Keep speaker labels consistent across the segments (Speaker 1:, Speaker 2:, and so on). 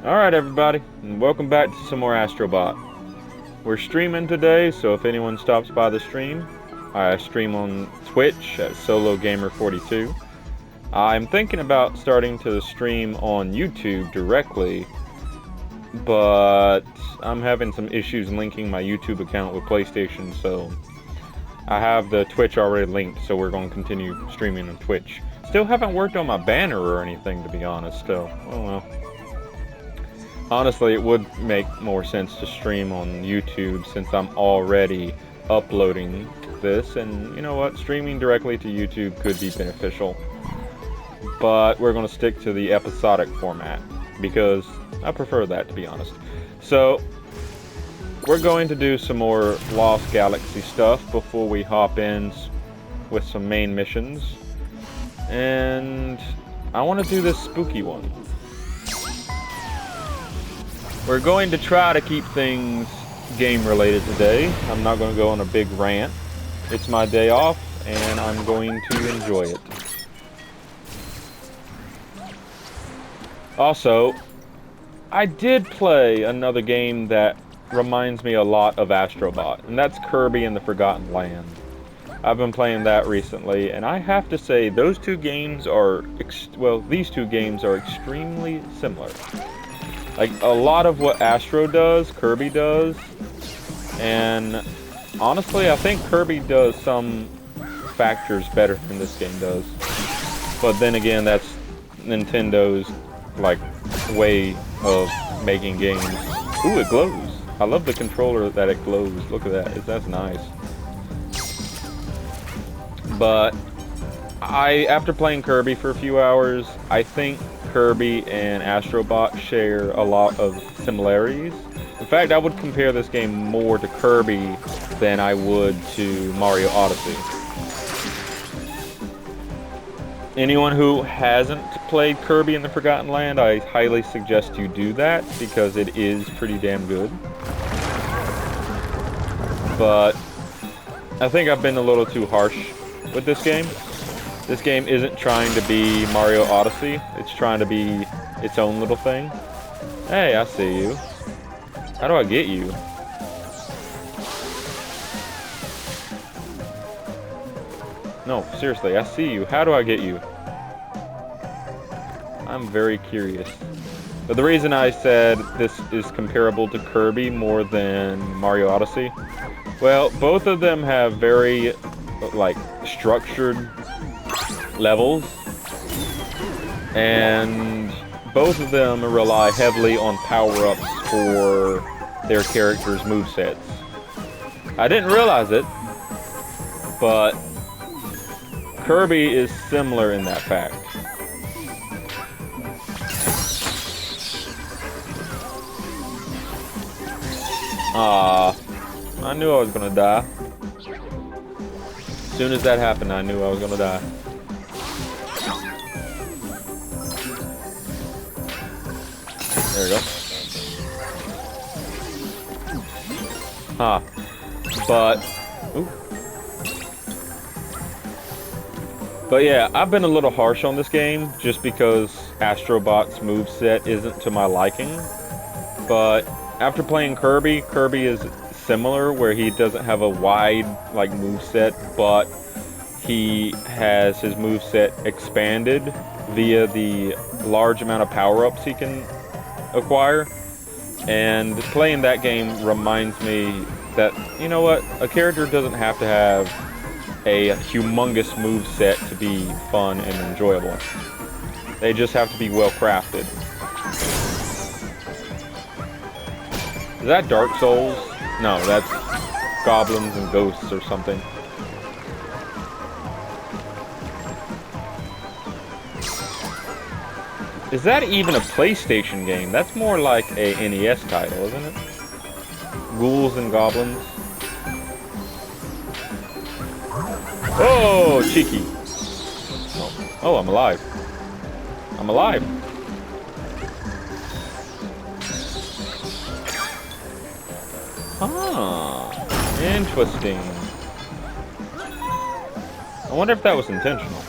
Speaker 1: Alright everybody, and welcome back to some more Astro Bot. We're streaming today, so if anyone stops by the stream, I stream on Twitch at SoloGamer42. I'm thinking about starting to stream on YouTube directly, but I'm having some issues linking my YouTube account with PlayStation, so I have the Twitch already linked, so we're going to continue streaming on Twitch. Still haven't worked on my banner or anything, to be honest, still. Oh well. Honestly, it would make more sense to stream on YouTube since I'm already uploading this, and you know what, streaming directly to YouTube could be beneficial. But we're going to stick to the episodic format, because I prefer that, to be honest. So, we're going to do some more Lost Galaxy stuff before we hop in with some main missions. And I want to do this spooky one. We're going to try to keep things game-related today. I'm not going to go on a big rant. It's my day off, and I'm going to enjoy it. Also, I did play another game that reminds me a lot of Astro Bot, and that's Kirby and the Forgotten Land. I've been playing that recently, and I have to say those two games are, these two games are extremely similar. Like, a lot of what Astro does, Kirby does, and honestly, I think Kirby does some factors better than this game does. But then again, that's Nintendo's, like, way of making games. Ooh, it glows. I love the controller that it glows. Look at that. That's nice. But after playing Kirby for a few hours, I think Kirby and Astro Bot share a lot of similarities. In fact, I would compare this game more to Kirby than I would to Mario Odyssey. Anyone who hasn't played Kirby and the Forgotten Land, I highly suggest you do that because it is pretty damn good. But I think I've been a little too harsh with this game. This game isn't trying to be Mario Odyssey. It's trying to be its own little thing. Hey, I see you. How do I get you? No, seriously, I see you. How do I get you? I'm very curious. But the reason I said this is comparable to Kirby more than Mario Odyssey, well, both of them have very, like, structured levels, and both of them rely heavily on power-ups for their characters' movesets. I didn't realize it, but Kirby is similar in that fact. I knew I was gonna die. As soon as that happened, I knew I was gonna die. There we go. But yeah, I've been a little harsh on this game just because Astro Bot's moveset isn't to my liking. But after playing Kirby, Kirby is similar where he doesn't have a wide like moveset, but he has his moveset expanded via the large amount of power-ups he can acquire. And playing that game reminds me that, you know what, a character doesn't have to have a humongous moveset to be fun and enjoyable. They just have to be well crafted. Is that Dark Souls? No, that's goblins and ghosts or something. Is that even a PlayStation game? That's more like a NES title, isn't it? Ghouls and Goblins. Oh, cheeky. Oh, I'm alive. I'm alive. Ah, interesting. I wonder if that was intentional.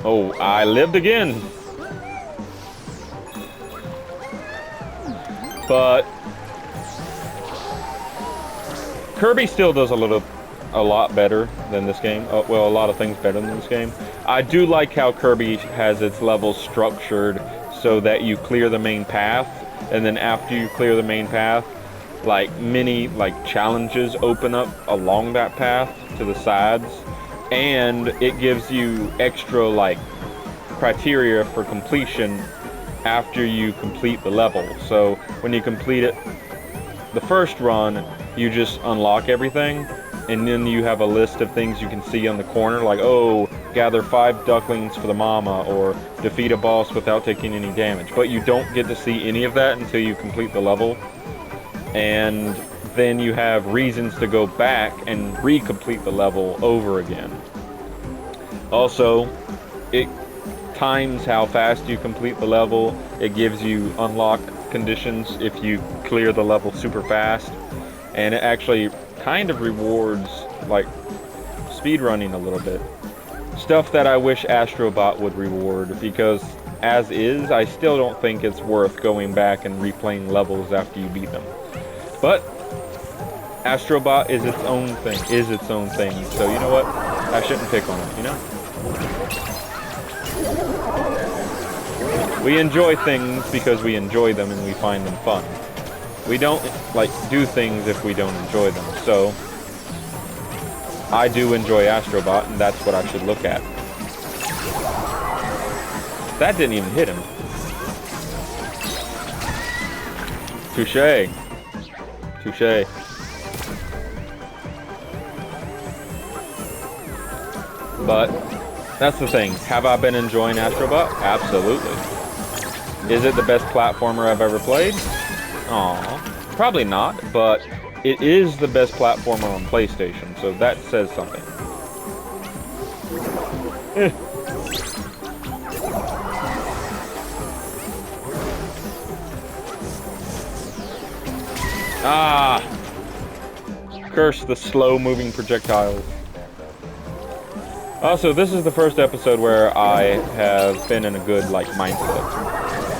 Speaker 1: Oh, I lived again. But Kirby still does a lot better than this game. Well, a lot of things better than this game. I do like how Kirby has its levels structured so that you clear the main path, and then after you clear the main path, like many challenges open up along that path to the sides, and it gives you extra criteria for completion after you complete the level. So when you complete it the first run, you just unlock everything, and then you have a list of things you can see on the corner, like, oh, gather 5 ducklings for the mama, or defeat a boss without taking any damage. But you don't get to see any of that until you complete the level, and then you have reasons to go back and recomplete the level over again. Also, it times how fast you complete the level. It gives you unlock conditions if you clear the level super fast, and it actually kind of rewards speedrunning a little bit. Stuff that I wish Astro Bot would reward, because as is, I still don't think it's worth going back and replaying levels after you beat them. But Astro Bot is its own thing, so you know what? I shouldn't pick on it, you know? We enjoy things because we enjoy them and we find them fun. We don't do things if we don't enjoy them. So I do enjoy Astro Bot, and that's what I should look at. That didn't even hit him. Touché. Touché. But that's the thing. Have I been enjoying Astro Bot? Absolutely. Is it the best platformer I've ever played? Aw, probably not, but it is the best platformer on PlayStation, so that says something. Ah! Curse the slow-moving projectiles. Also, this is the first episode where I have been in a good, mindset.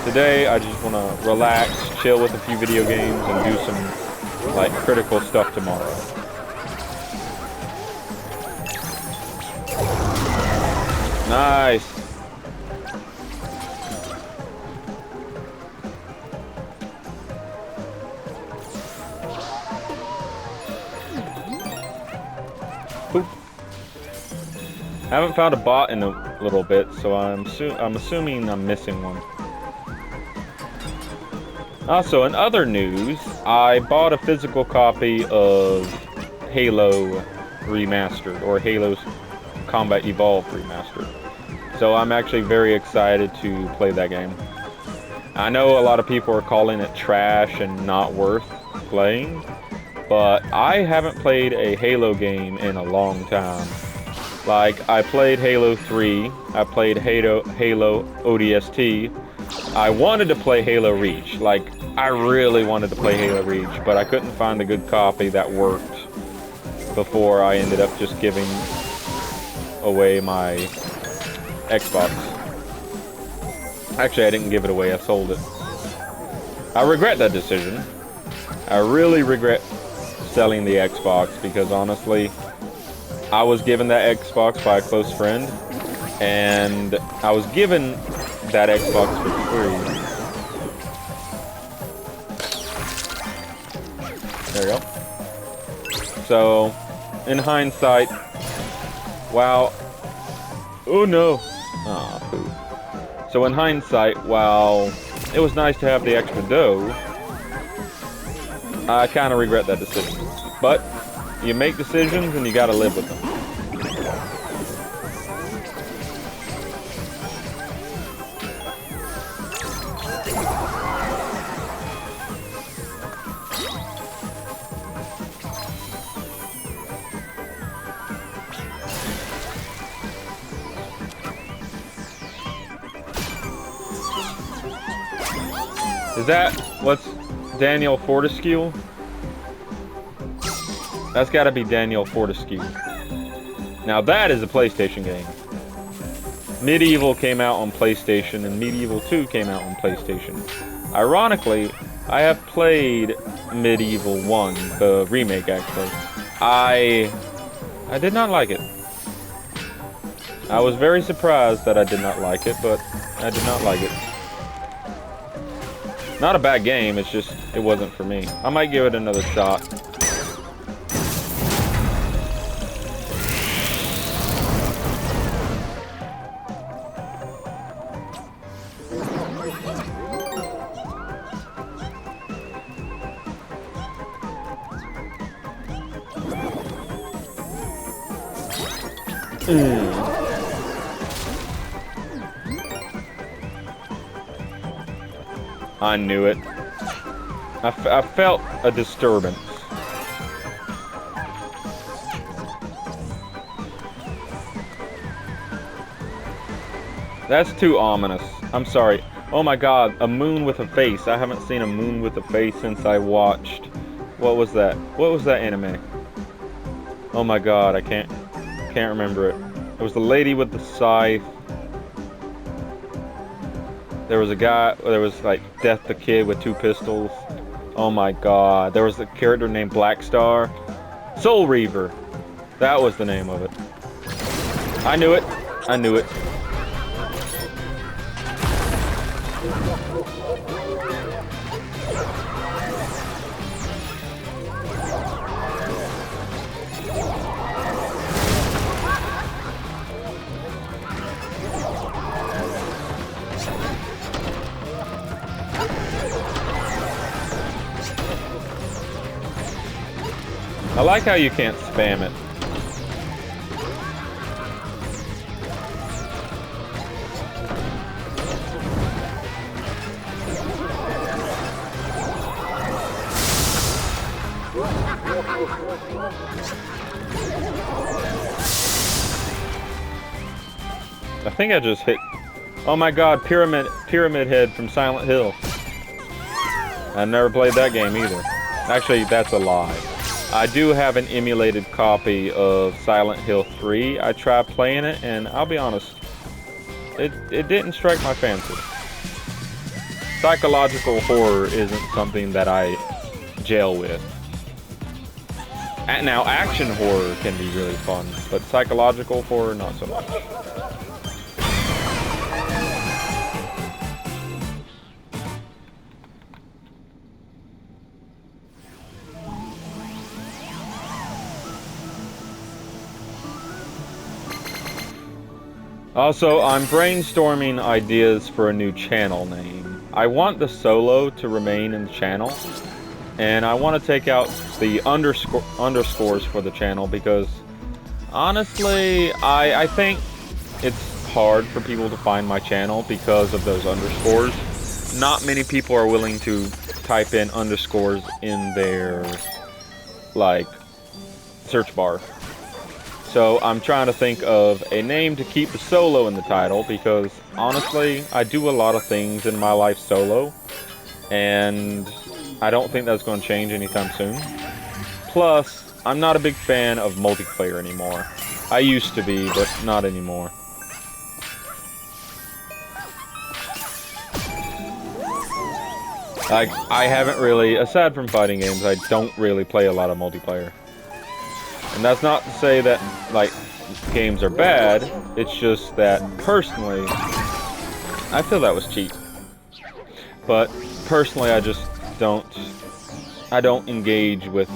Speaker 1: Today, I just want to relax, chill with a few video games, and do some, critical stuff tomorrow. Nice! Boop. I haven't found a bot in a little bit, so I'm assuming I'm missing one. Also, in other news, I bought a physical copy of Halo Remastered, or Halo's Combat Evolved Remastered. So I'm actually very excited to play that game. I know a lot of people are calling it trash and not worth playing, but I haven't played a Halo game in a long time. I played Halo 3, I played Halo ODST, I wanted to play Halo Reach. I really wanted to play Halo Reach, but I couldn't find a good copy that worked before I ended up just giving away my Xbox. Actually, I didn't give it away, I sold it. I regret that decision. I really regret selling the Xbox, because honestly, I was given that Xbox by a close friend, and I was given that Xbox for free. There we go. So, in hindsight, wow. Oh no. Aw, poo. So in hindsight, while it was nice to have the extra dough, I kind of regret that decision. But you make decisions and you gotta live with them. Is that what's Daniel Fortescue? That's gotta be Daniel Fortescue. Now that is a PlayStation game. Medieval came out on PlayStation, and Medieval 2 came out on PlayStation. Ironically, I have played Medieval 1, the remake actually. I did not like it. I was very surprised that I did not like it, but I did not like it. Not a bad game, it's just, it wasn't for me. I might give it another shot. I knew it. I felt a disturbance. That's too ominous. I'm sorry. Oh my god, a moon with a face. I haven't seen a moon with a face since I watched... What was that? What was that anime? Oh my god, I can't remember it. It was the lady with the scythe. There was a guy, there was like Death the Kid with 2 pistols. Oh my god. There was a character named Black Star. Soul Reaver. That was the name of it. I knew it. I knew it. I like how you can't spam it. I think I just hit... Oh my god, Pyramid Head from Silent Hill. I've never played that game either. Actually, that's a lie. I do have an emulated copy of Silent Hill 3. I tried playing it, and I'll be honest, it didn't strike my fancy. Psychological horror isn't something that I gel with. Now, action horror can be really fun, but psychological horror, not so much. Also, I'm brainstorming ideas for a new channel name. I want the solo to remain in the channel, and I want to take out the underscores for the channel because, honestly, I think it's hard for people to find my channel because of those underscores. Not many people are willing to type in underscores in their, like, search bar. So I'm trying to think of a name to keep the solo in the title because, honestly, I do a lot of things in my life solo, and I don't think that's going to change anytime soon. Plus, I'm not a big fan of multiplayer anymore. I used to be, but not anymore. Like, I haven't really, aside from fighting games, I don't really play a lot of multiplayer. And that's not to say that, like, games are bad, it's just that, personally, I feel that was cheap. But, personally, I just don't, I don't engage with,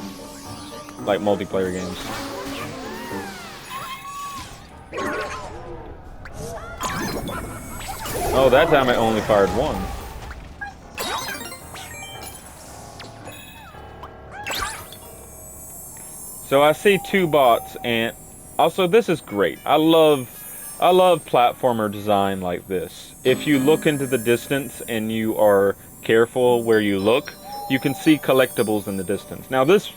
Speaker 1: like, multiplayer games. Oh, that time I only fired one. So I see 2 bots, and also this is great. I love platformer design like this. If you look into the distance and you are careful where you look, you can see collectibles in the distance. Now this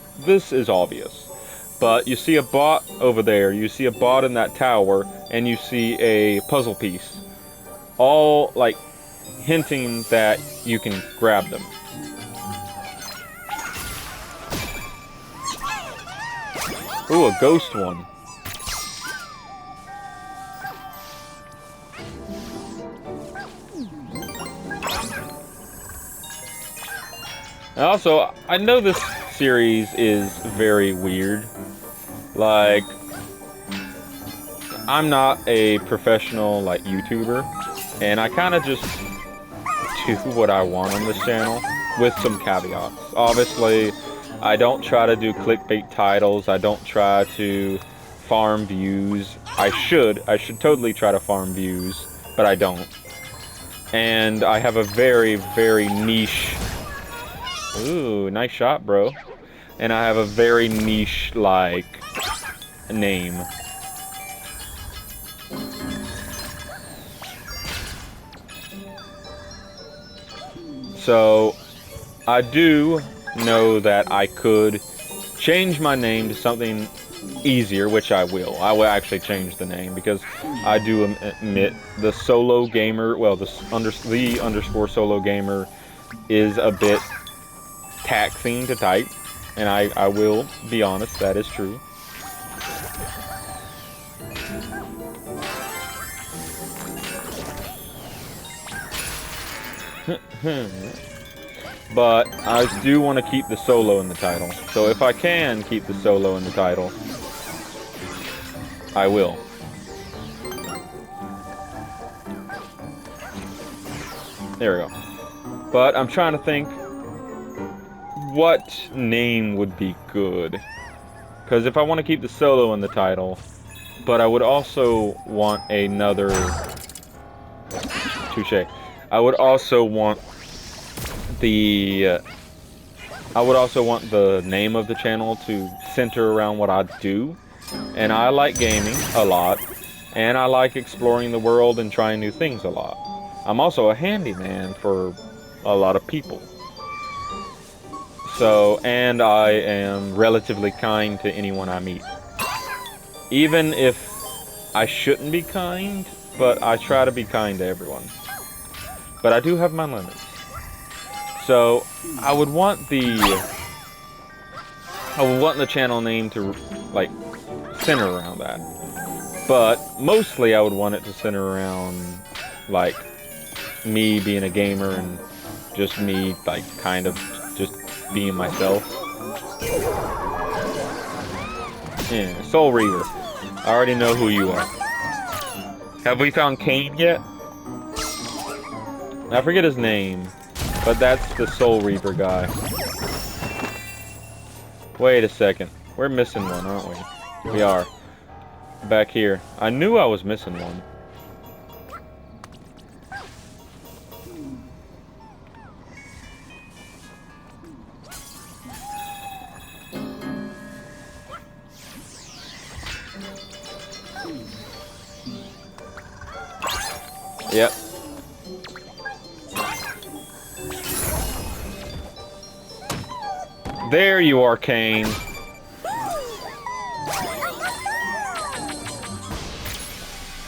Speaker 1: is obvious, but you see a bot over there, you see a bot in that tower, and you see a puzzle piece. All, like, hinting that you can grab them. Ooh, a ghost one. And also, I know this series is very weird. Like, I'm not a professional, like, YouTuber, and I kind of just do what I want on this channel, with some caveats. Obviously, I don't try to do clickbait titles, I don't try to farm views. I should totally try to farm views, but I don't. And I have a very, very niche... Ooh, nice shot, bro. And I have a very niche, like, name. So, I do know that I could change my name to something easier, which I will. I will actually change the name, because I do admit the solo gamer, well, the underscore solo gamer is a bit taxing to type, and I will be honest, that is true. But I do want to keep the solo in the title. So if I can keep the solo in the title, I will. There we go. But I'm trying to think what name would be good. Because if I want to keep the solo in the title, but I would also want another... Touché. I would also want the name of the channel to center around what I do. And I like gaming a lot, and I like exploring the world and trying new things a lot. I'm also a handyman for a lot of people. So, and I am relatively kind to anyone I meet. Even if I shouldn't be kind, but I try to be kind to everyone. But I do have my limits. So, I would want the channel name to, like, center around that. But, mostly I would want it to center around, like, me being a gamer and just me, like, kind of just being myself. Yeah, Soul Reaver. I already know who you are. Have we found Cain yet? I forget his name, but that's the Soul Reaver guy. Wait a second. We're missing one, aren't we? We are. Back here. I knew I was missing one. Yep. There you are, Cain.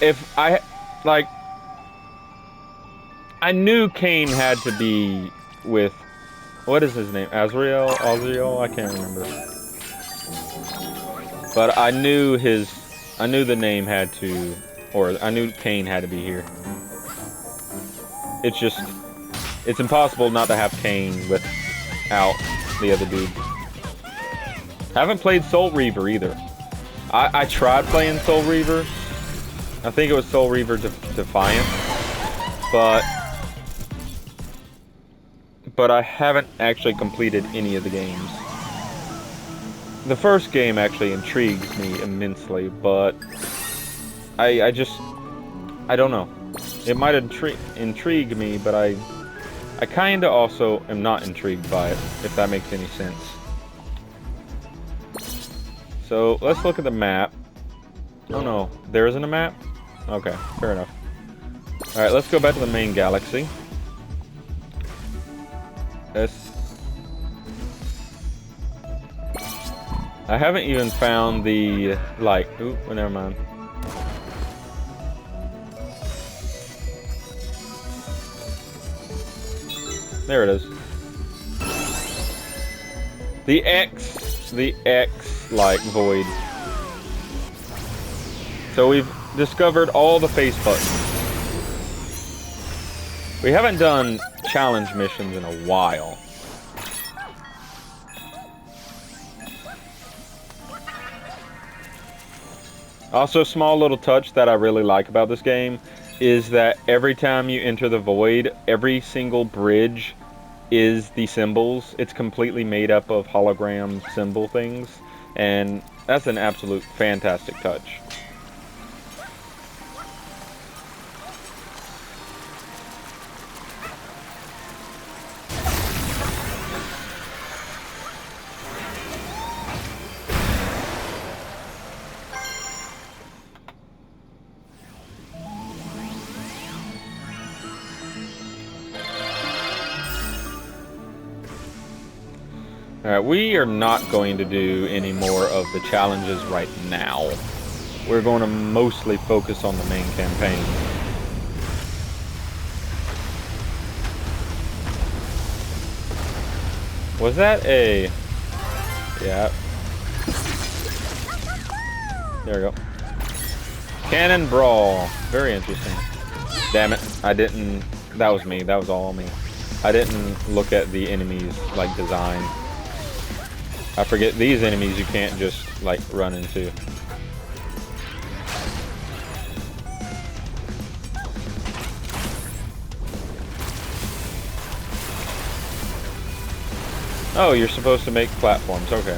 Speaker 1: If I, like, I knew Cain had to be with, what is his name? Azrael? I can't remember. But I knew the name had to, or I knew Cain had to be here. It's just, it's impossible not to have Cain without the other dude. I haven't played Soul Reaver either. I tried playing Soul Reaver. I think it was Soul Reaver Defiant. But I haven't actually completed any of the games. The first game actually intrigues me immensely, but I don't know. It might intrigue me, but I kinda also am not intrigued by it, if that makes any sense. So, let's look at the map. Oh no, there isn't a map? Okay, fair enough. Alright, let's go back to the main galaxy. I haven't even found the light. Ooh, well, never mind. There it is. The X, like, void. So we've discovered all the face buttons. We haven't done challenge missions in a while. Also, small little touch that I really like about this game is that every time you enter the void, every single bridge is the symbols. It's completely made up of hologram symbol things, and that's an absolute fantastic touch. Alright, we are not going to do any more of the challenges right now. We're going to mostly focus on the main campaign. Was that a... Yeah. There we go. Cannon Brawl. Very interesting. Damn it. I didn't... That was me. That was all me. I didn't look at the enemies, like, design. I forget, these enemies you can't just, like, run into. Oh, you're supposed to make platforms, okay.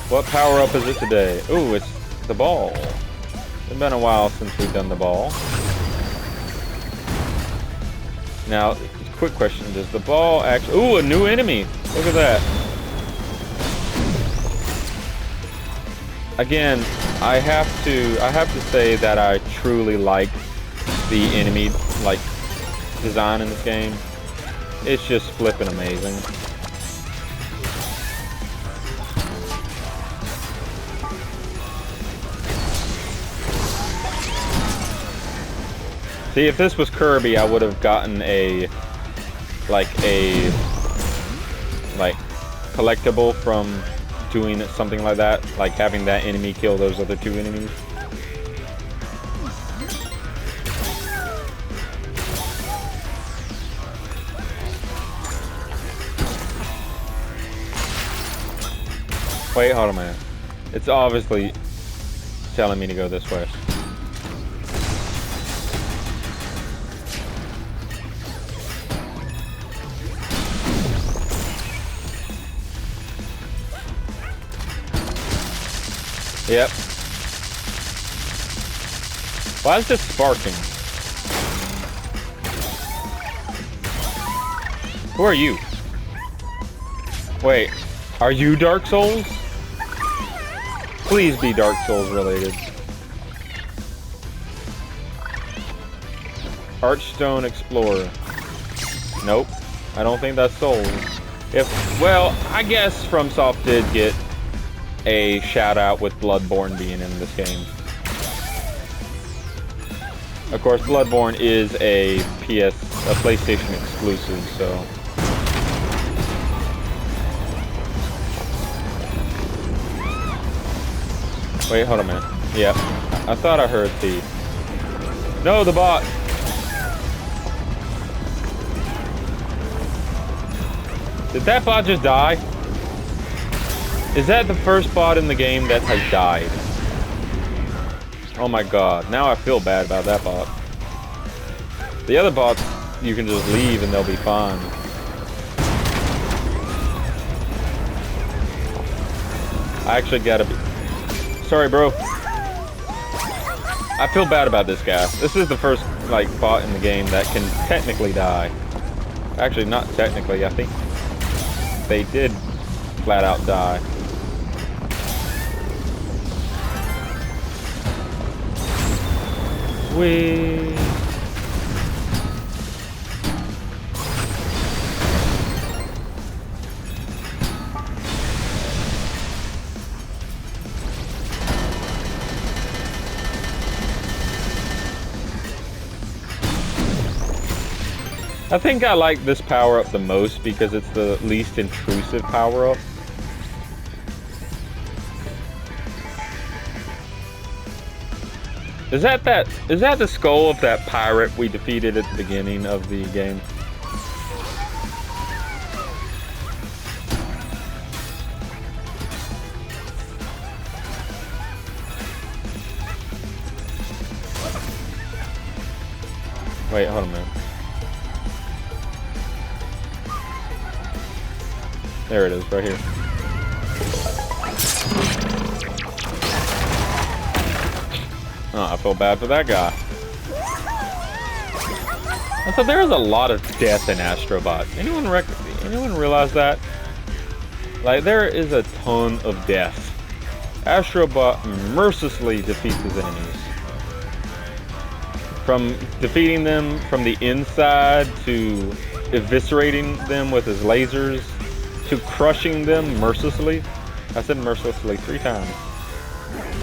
Speaker 1: What power-up is it today? Ooh, it's the ball. It's been a while since we've done the ball. Now, quick question, does the ball actually... Ooh, a new enemy! Look at that. Again, I have to say that I truly like the enemy, like, design in this game. It's just flipping amazing. See, if this was Kirby, I would have gotten a collectible from doing something like that, like having that enemy kill those other two enemies. Wait, hold on a minute. It's obviously telling me to go this way. Yep. Why is this sparking? Who are you? Wait, are you Dark Souls? Please be Dark Souls related. Archstone Explorer. Nope, I don't think that's Souls. Well, I guess FromSoft did get a shout out with Bloodborne being in this game. Of course, Bloodborne is a PlayStation exclusive, so. Wait, hold a minute. Yep, I thought I heard the... No, the bot! Did that bot just die? Is that the first bot in the game that has died? Oh my god, now I feel bad about that bot. The other bots, you can just leave and they'll be fine. I actually gotta be... Sorry, bro. I feel bad about this guy. This is the first, like, bot in the game that can technically die. Actually, not technically, I think they did flat out die. Whee! I think I like this power-up the most because it's the least intrusive power-up. Is that the skull of that pirate we defeated at the beginning of the game? Wait, hold on a minute. There it is, right here. Oh, I feel bad for that guy. So there is a lot of death in Astro Bot. Anyone realize that? Like, there is a ton of death. Astro Bot mercilessly defeats his enemies. From defeating them from the inside, to eviscerating them with his lasers, to crushing them mercilessly. I said mercilessly 3 times.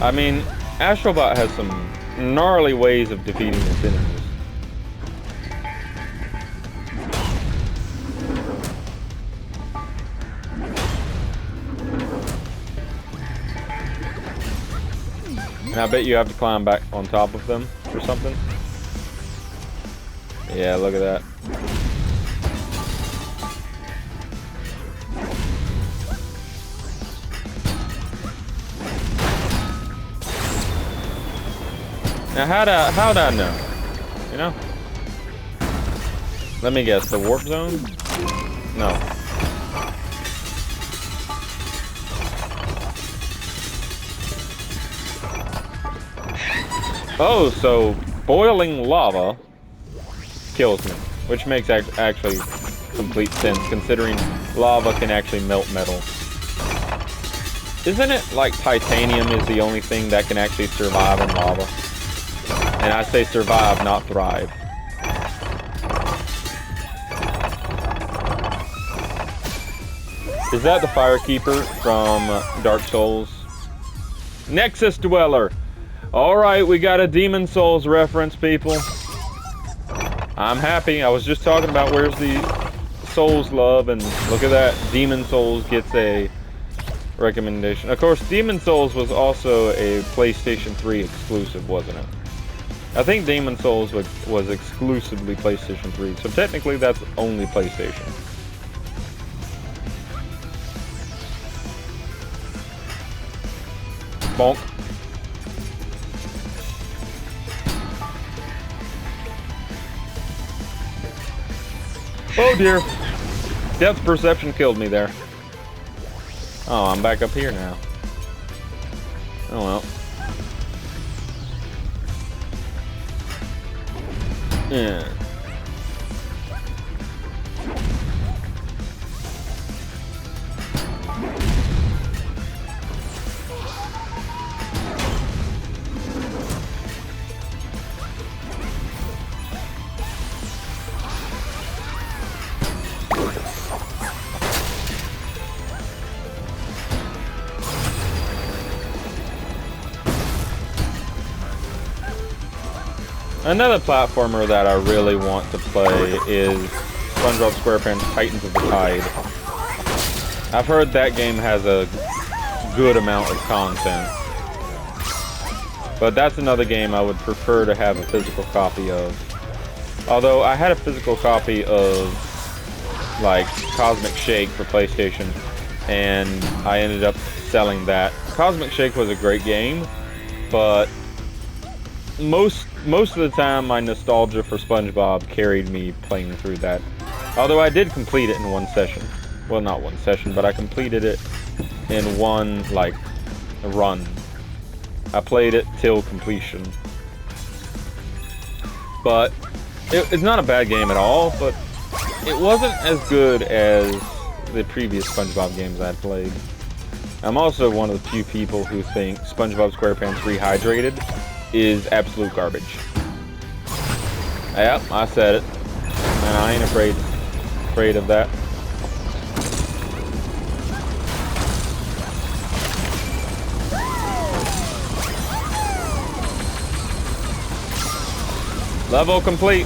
Speaker 1: I mean, Astro Bot has some gnarly ways of defeating his enemies. And I bet you have to climb back on top of them or something. Yeah, look at that. Now, how'd I know? You know? Let me guess, the warp zone? No. Oh, so boiling lava kills me, which makes actually complete sense, considering lava can actually melt metal. Isn't it like titanium is the only thing that can actually survive in lava? And I say survive, not thrive. Is that the Firekeeper from Dark Souls? Nexus Dweller! Alright, we got a Demon Souls reference, people. I'm happy. I was just talking about where's the Souls love, and look at that. Demon Souls gets a recommendation. Of course, Demon Souls was also a PlayStation 3 exclusive, wasn't it? I think Demon Souls was exclusively PlayStation 3, so technically that's only PlayStation. Bonk. Oh dear. Depth perception killed me there. Oh, I'm back up here now. Oh well. Yeah. Another platformer that I really want to play is SpongeBob SquarePants Titans of the Tide. I've heard that game has a good amount of content. But that's another game I would prefer to have a physical copy of. Although I had a physical copy of, like, Cosmic Shake for PlayStation, and I ended up selling that. Cosmic Shake was a great game, but most of the time my nostalgia for SpongeBob carried me playing through that. Although I did complete it in one session. Well, not one session, but I completed it in one, like, run. I played it till completion. But it's not a bad game at all, but it wasn't as good as the previous SpongeBob games I'd played. I'm also one of the few people who think SpongeBob SquarePants Rehydrated is absolute garbage. Yep, I said it. And I ain't afraid of that. Level complete.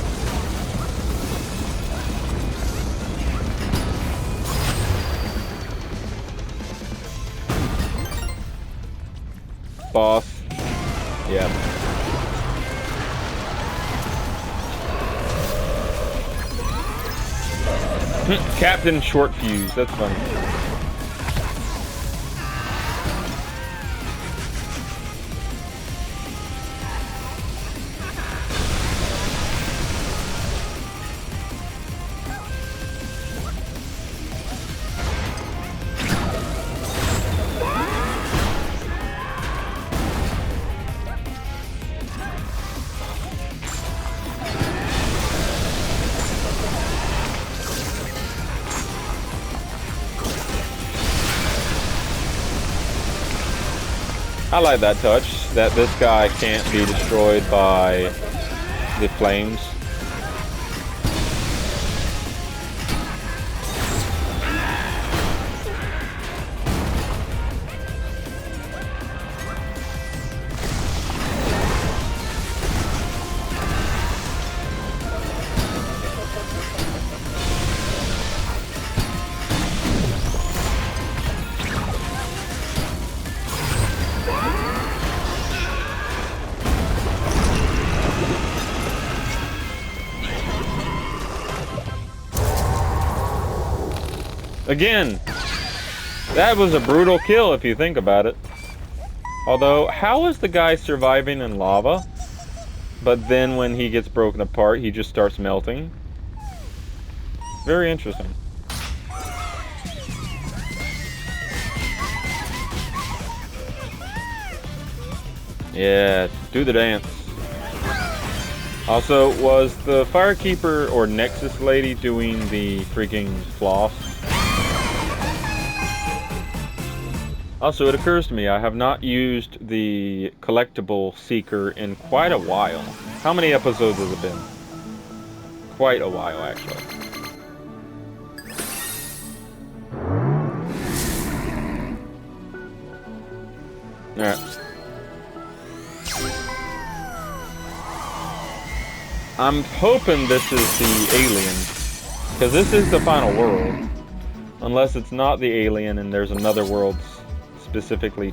Speaker 1: Boss. Yeah. Captain Short Fuse. That's funny. I like that touch, that this guy can't be destroyed by the flames. Again, that was a brutal kill if you think about it. Although, how is the guy surviving in lava? But then when he gets broken apart, he just starts melting. Very interesting. Yeah, do the dance. Also, was the Firekeeper or Nexus lady doing the freaking floss? Also, it occurs to me, I have not used the collectible seeker in quite a while. How many episodes has it been? Quite a while, actually. Alright. I'm hoping this is the alien, because this is the final world. Unless it's not the alien and there's another world specifically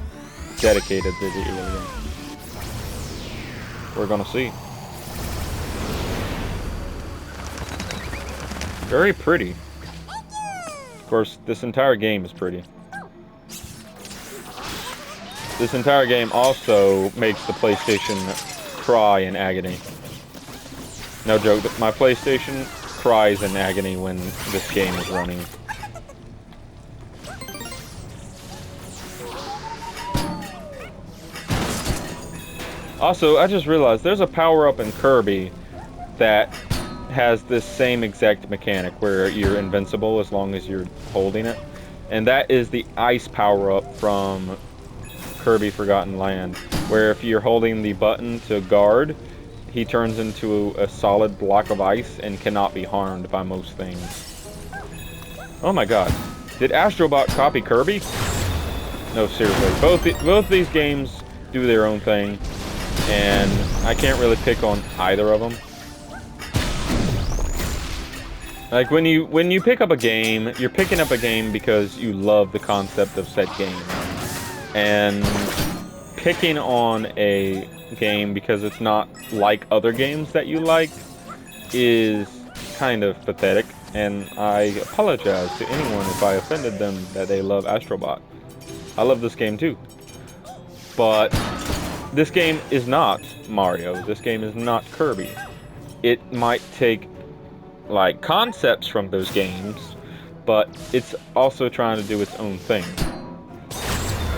Speaker 1: dedicated to the alien. We're gonna see. Very pretty. Of course, this entire game is pretty. This entire game also makes the PlayStation cry in agony. No joke, my PlayStation cries in agony when this game is running. Also, I just realized there's a power-up in Kirby that has this same exact mechanic where you're invincible as long as you're holding it. And that is the ice power-up from Kirby Forgotten Land, where if you're holding the button to guard, he turns into a solid block of ice and cannot be harmed by most things. Oh my god. Did Astro Bot copy Kirby? No, seriously. Both these games do their own thing, and I can't really pick on either of them. Like, when you pick up a game, you're picking up a game because you love the concept of said game. And picking on a game because it's not like other games that you like is kind of pathetic. And I apologize to anyone if I offended them that they love Astro Bot. I love this game too. But this game is not Mario. This game is not Kirby. It might take, like, concepts from those games, but it's also trying to do its own thing.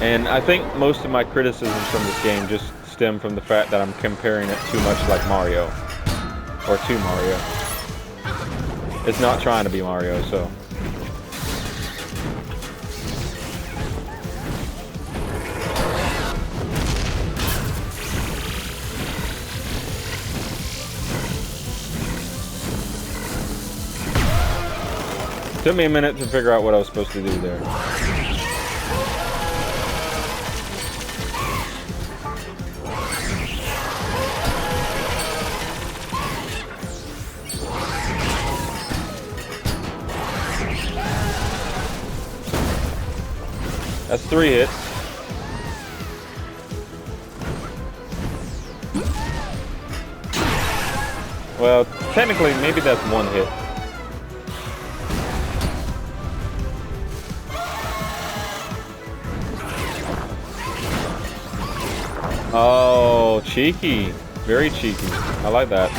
Speaker 1: And I think most of my criticisms from this game just stem from the fact that I'm comparing it too much like Mario. Or to Mario. It's not trying to be Mario, so... Took me a minute to figure out what I was supposed to do there. That's 3 hits. Well, technically, maybe that's 1 hit. Oh, cheeky. Very cheeky. I like that.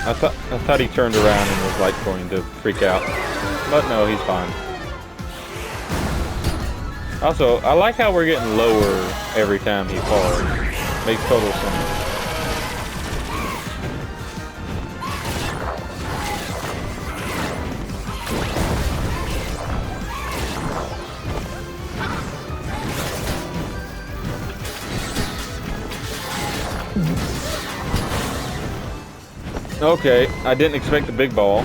Speaker 1: I thought he turned around and was like going to freak out, but no, he's fine. Also, I like how we're getting lower every time he falls. Makes total sense. Okay, I didn't expect the big ball.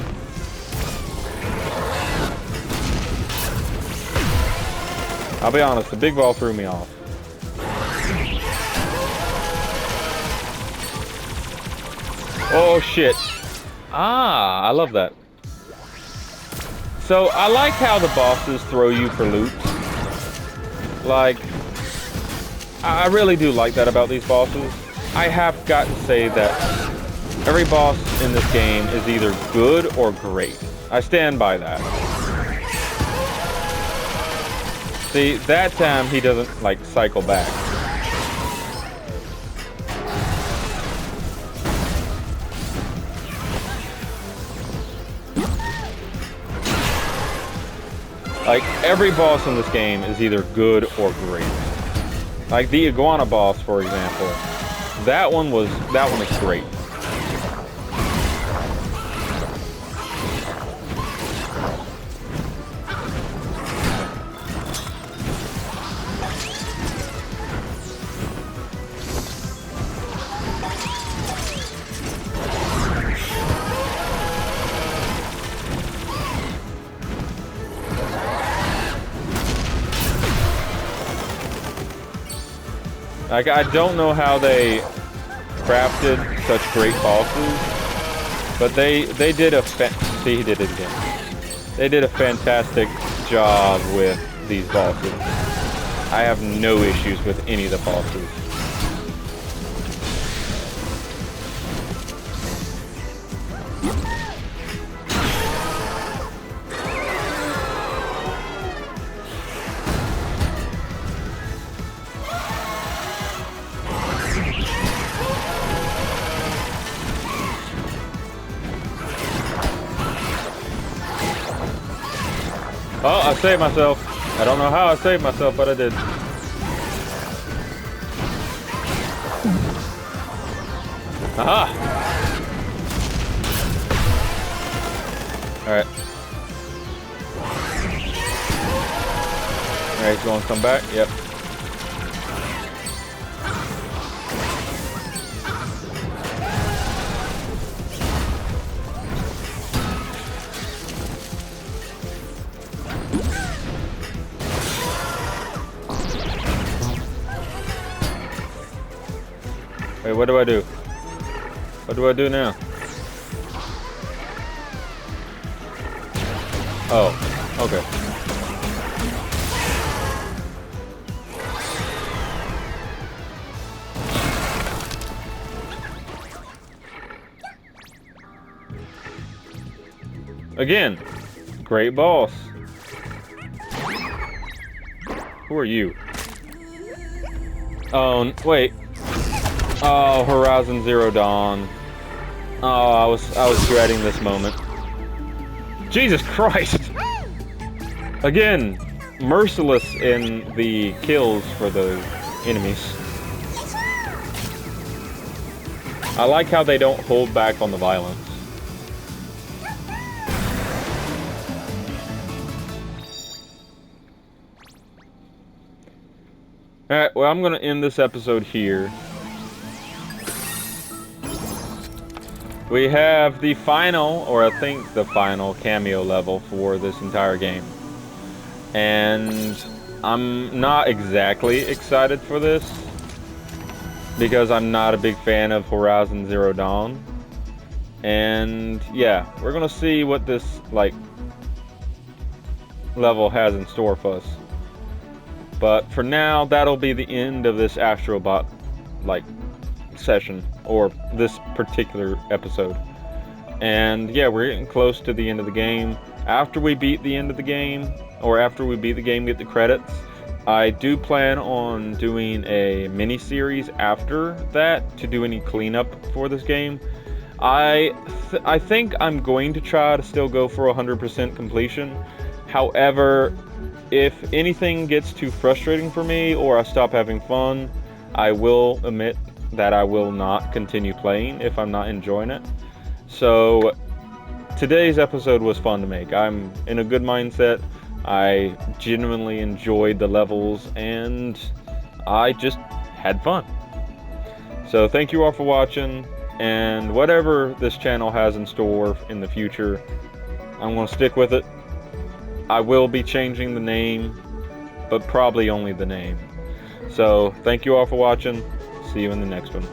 Speaker 1: I'll be honest, the big ball threw me off. Oh shit. Ah, I love that. So, I like how the bosses throw you for loops. Like, I really do like that about these bosses. I have got to say that every boss in this game is either good or great. I stand by that. See, that time he doesn't, like, cycle back. Like, every boss in this game is either good or great. Like the iguana boss, for example. That one is great. Like, I don't know how they crafted such great bosses, but they did a see, he did it again. They did a fantastic job with these bosses. I have no issues with any of the bosses. Oh, I saved myself. I don't know how I saved myself, but I did. Aha! Alright. Alright, he's going to come back. Yep. Wait, what do I do? What do I do now? Oh, okay. Again, great boss. Who are you? Oh, wait. Oh, Horizon Zero Dawn. Oh, I was dreading this moment. Jesus Christ! Again, merciless in the kills for the enemies. I like how they don't hold back on the violence. Alright, well, I'm gonna end this episode here. We have the final, or I think the final, cameo level for this entire game. And I'm not exactly excited for this, because I'm not a big fan of Horizon Zero Dawn. And yeah, we're gonna see what this, like, level has in store for us. But for now, that'll be the end of this Astro Bot, like, session, or this particular episode. And yeah, we're getting close to the end of the game. After we beat the end of the game, or after we beat the game, get the credits, I do plan on doing a mini series after that to do any cleanup for this game. I think I'm going to try to still go for 100% completion. However, if anything gets too frustrating for me or I stop having fun, I will admit that I will not continue playing if I'm not enjoying it. So today's episode was fun to make. I'm in a good mindset. I genuinely enjoyed the levels and I just had fun. So thank you all for watching, and whatever this channel has in store in the future, I'm going to stick with it. I will be changing the name, but probably only the name. So thank you all for watching. See you in the next one.